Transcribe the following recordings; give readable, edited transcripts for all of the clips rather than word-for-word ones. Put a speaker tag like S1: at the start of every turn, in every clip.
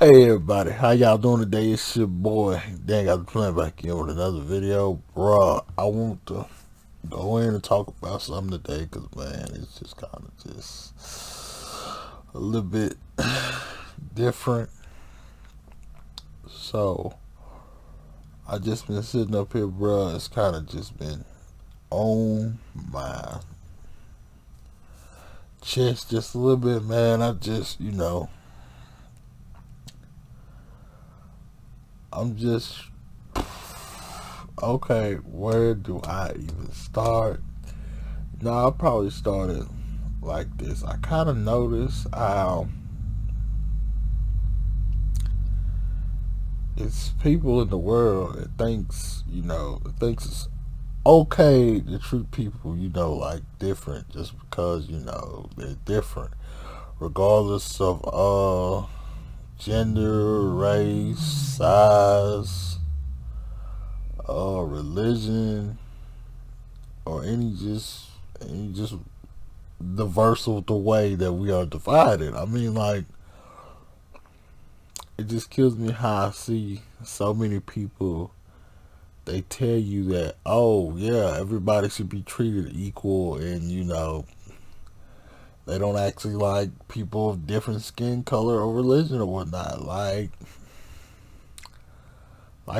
S1: Hey everybody, how y'all doing today? It's your boy. Dang, I was playing back in with another video. Bruh, I want to go in and talk about something today because, man, it's just kind of just a little bit different. So, I just been sitting up here, bruh. It's kind of just been on my chest just a little bit, man. I just, I'm just okay, where do I even start? No, I probably started like this. I kind of noticed how it's people in the world that thinks it's okay to treat people, like different just because, they're different. Regardless of gender, race, size, religion, or any just diverse of the way that we are divided. I mean, like, it just kills me how I see so many people. They tell you that, oh yeah, everybody should be treated equal, and they don't actually like people of different skin color or religion or whatnot. Like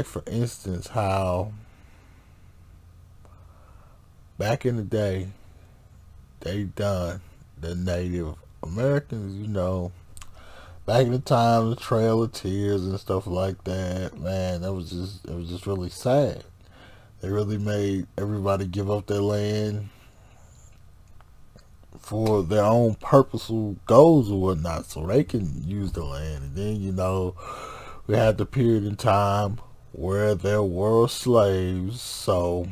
S1: for instance, how back in the day they done the Native Americans, back in the time, the Trail of Tears and stuff like that, man, it was just really sad. They really made everybody give up their land for their own purposeful goals or whatnot, so they can use the land. And then we had the period in time where there were slaves, so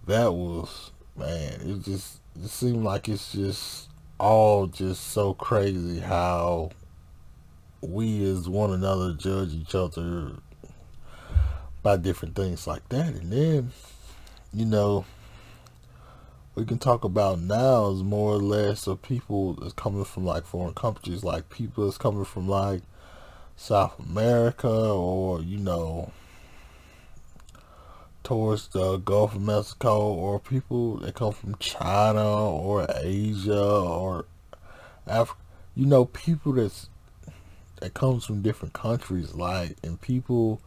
S1: that was, man, it seemed like it's just all just so crazy how we as one another judge each other by different things like that. And then, you know, we can talk about now is more or less of people that's coming from like foreign countries, like people that's coming from like South America, or towards the Gulf of Mexico, or people that come from China or Asia or Africa. People that comes from different countries, like, and people,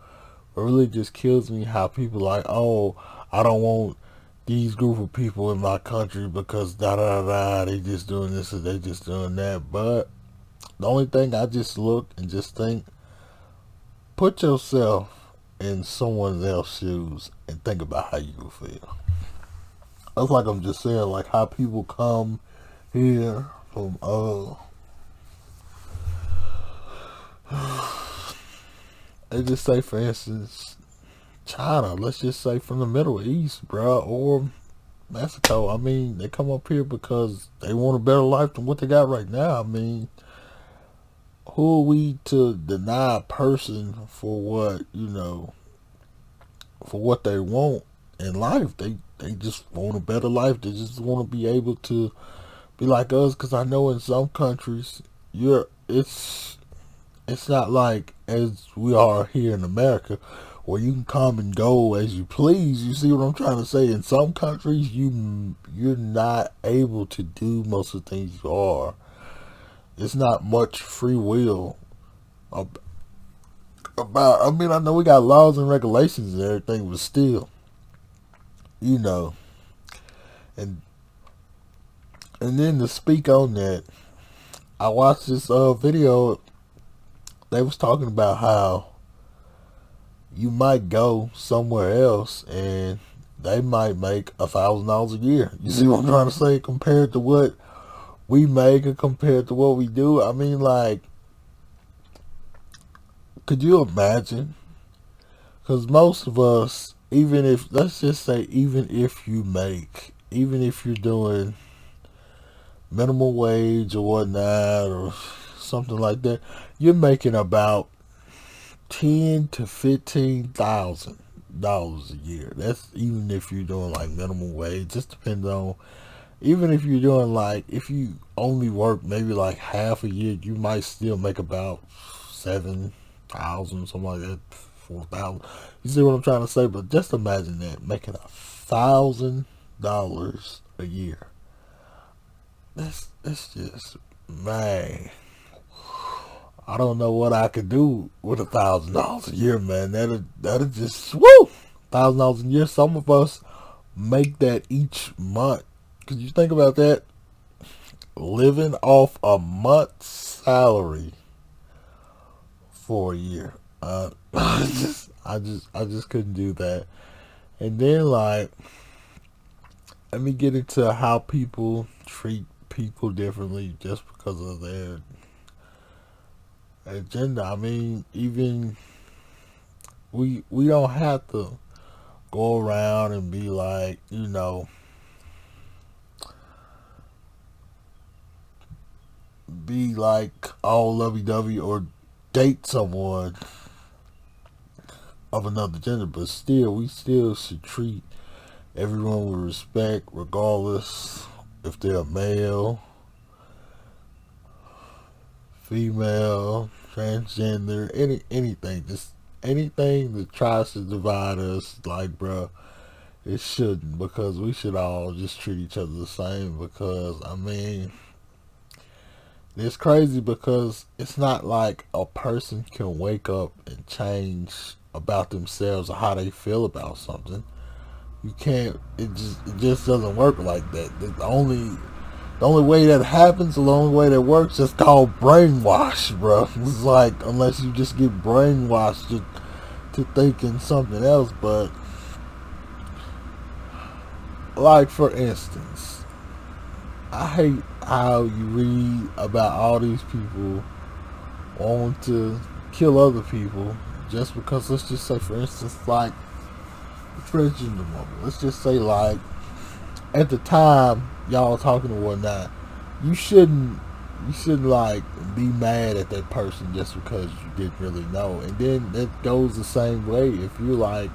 S1: it really just kills me how people like, oh, I don't want these group of people in my country because da da da, they just doing this and they just doing that. But the only thing I just look and just think, put yourself in someone else's shoes and think about how you would feel. That's like I'm just saying, like how people come here from they just say, for instance, China. Let's just say from the Middle East, bro, or Mexico. I mean, they come up here because they want a better life than what they got right now. I mean, who are we to deny a person for what they want in life? They just want a better life. They just want to be able to be like us. Because I know in some countries, it's not like as we are here in America, where you can come and go as you please. You see what I'm trying to say? In some countries, you're not able to do most of the things you are. It's not much free will about. I mean, I know we got laws and regulations and everything, but still, you know. And and then to speak on that, I watched this video. They was talking about how you might go somewhere else and they might make $1,000 a year. You see what I'm trying to say? Compared to what we make or compared to what we do. I mean, like, could you imagine? Because most of us, even if, let's just say, even if you're doing minimum wage or whatnot or something like that, you're making about $10,000 to $15,000 a year. That's even if you're doing like minimum wage. Just depends on even if you're doing like, if you only work maybe like half a year, you might still make about 7,000, something like that, 4,000. You see what I'm trying to say? But just imagine that, making $1,000 a year. That's just, man. I don't know what I could do with $1,000 a year, man. That'll just woo. $1,000 a year. Some of us make that each month. Could you think about that? Living off a month's salary for a year. I just couldn't do that. And then like, let me get into how people treat people differently just because of their agenda. I mean, even we don't have to go around and be like, be like all lovey dovey or date someone of another gender, but still, we still should treat everyone with respect, regardless if they're male, female, transgender, anything, just anything that tries to divide us. Like, bruh, it shouldn't, because we should all just treat each other the same. Because I mean, it's crazy because it's not like a person can wake up and change about themselves or how they feel about something. You can't. It just doesn't work like that. The only way that happens, the only way that works, is called brainwash, bro. It's like, unless you just get brainwashed to thinking something else. But like, for instance, I hate how you read about all these people wanting to kill other people just because, let's just say, for instance, like transgender woman. Let's just say, like, at the time y'all talking or whatnot, you shouldn't like be mad at that person just because you didn't really know. And then that goes the same way if you're like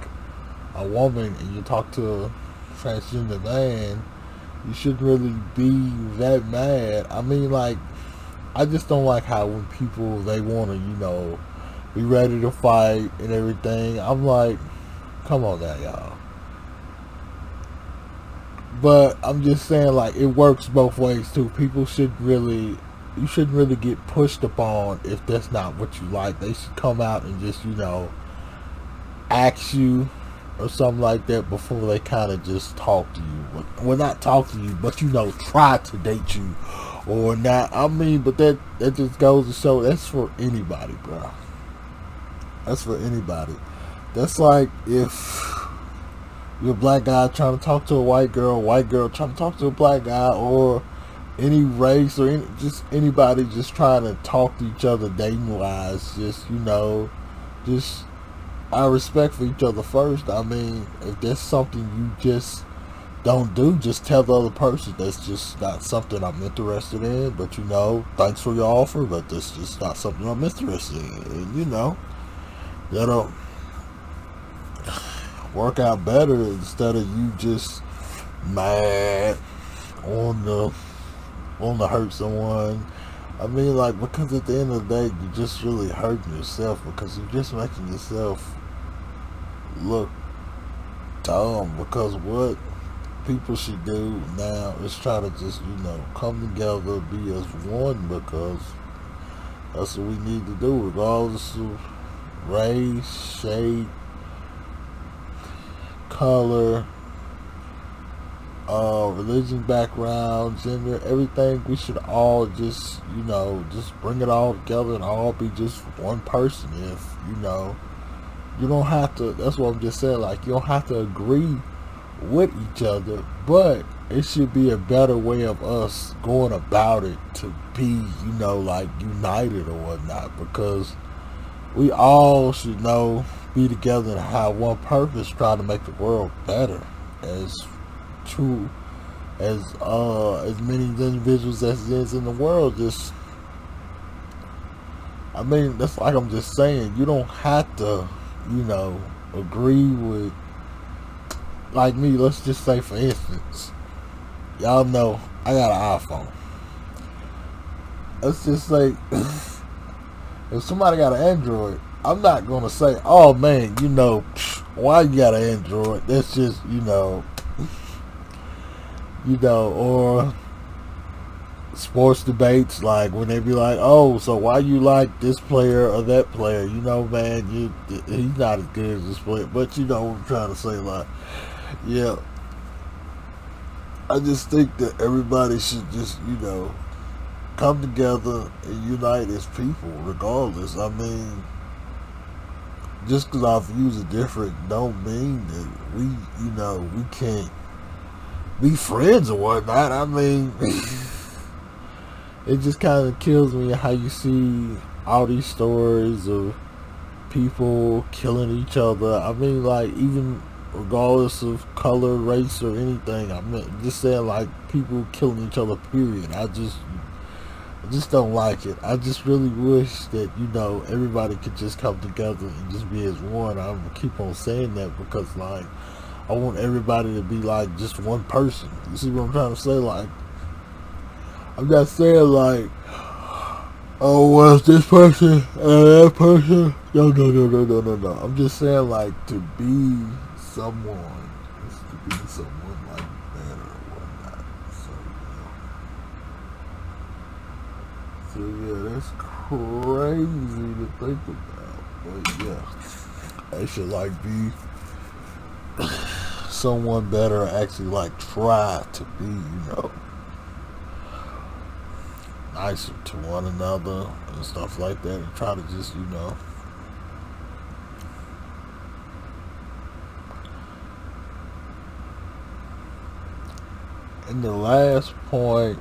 S1: a woman and you talk to a transgender man. You shouldn't really be that mad. I mean, like, I just don't like how when people, they want to, be ready to fight and everything. I'm like, come on now, y'all. But I'm just saying, like, it works both ways too. You shouldn't really get pushed upon if that's not what you like. They should come out and just, ask you or something like that before they kind of just talk to you. Well, not talk to you, but try to date you or not. I mean, but that just goes to show that's for anybody, bro. That's for anybody. That's like if you're a black guy trying to talk to a white girl trying to talk to a black guy, or any race or just anybody just trying to talk to each other dating wise. Just our respect for each other first. I mean, if there's something you just don't do, just tell the other person that's just not something I'm interested in. But thanks for your offer, but that's just not something I'm interested in. And that'll work out better instead of you just mad on the hurt someone. I mean, like, because at the end of the day, you're just really hurting yourself, because you're just making yourself look dumb. Because what people should do now is try to just, come together, be as one, because that's what we need to do, regardless of race, shape, color, religion, background, gender, everything. We should all just, just bring it all together and all be just one person. If, you don't have to, that's what I'm just saying, like, you don't have to agree with each other, but it should be a better way of us going about it to be, like, united or whatnot, because we all should be together and have one purpose, trying to make the world better, as true as many individuals as is in the world. Just, I mean, that's like I'm just saying, you don't have to, agree with, like me, let's just say, for instance, Y'all know I got an iPhone. Let's just say if somebody got an Android, I'm not gonna say, "Oh man, why you got an Android?" That's just or sports debates, like when they be like, "Oh, so why you like this player or that player?" Man, he's not as good as this player. But you know what I'm trying to say, like, yeah. I just think that everybody should just come together and unite as people, regardless. I mean, just because our views are different, don't mean that we can't be friends or whatnot. I mean, it just kind of kills me how you see all these stories of people killing each other. I mean, like, even regardless of color, race, or anything. I mean, just saying, like, people killing each other, period. I just don't like it. I just really wish that, everybody could just come together and just be as one. I'm gonna keep on saying that because, like, I want everybody to be like just one person. You see what I'm trying to say? Like, I'm not saying like, oh, well, it's this person and that person. No, no, no, no, no, no, no. I'm just saying, like, to be someone is to be someone, like, better or whatnot. So yeah, that's crazy to think about. But yeah, they should like be someone better. Actually, like, try to be, nicer to one another and stuff like that, and try to just, And the last point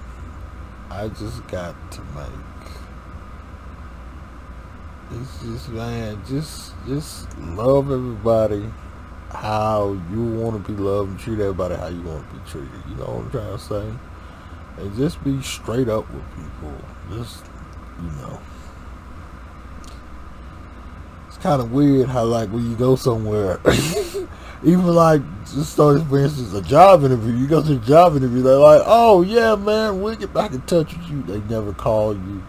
S1: I just got to make, it's just, man, just love everybody how you want to be loved and treat everybody how you want to be treated. You know what I'm trying to say? And just be straight up with people. Just, you know. It's kind of weird how, like, when you go somewhere, even like, just start, for instance, a job interview. You go to the job interview, they're like, "Oh yeah, man, we'll get back in touch with you." They never call you.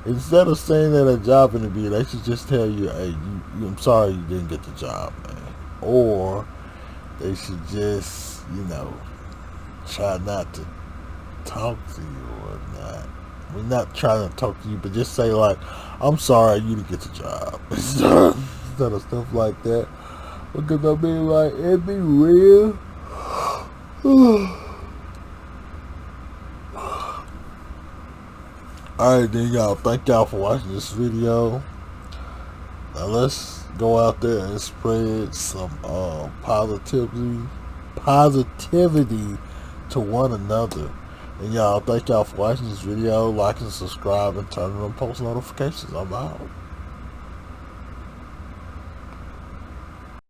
S1: Instead of saying that at a job interview, they should just tell you, "Hey, I'm sorry you didn't get the job, man." Or they should just, try not to talk to you or not. We're not trying to talk to you, but just say, like, "I'm sorry you didn't get the job." Instead of stuff like that. Because I mean, like, it be real. Alright then, y'all. Thank y'all for watching this video. Now let's go out there and spread some positivity to one another. And y'all, thank y'all for watching this video. Like and subscribe and turn on post notifications. I'm out.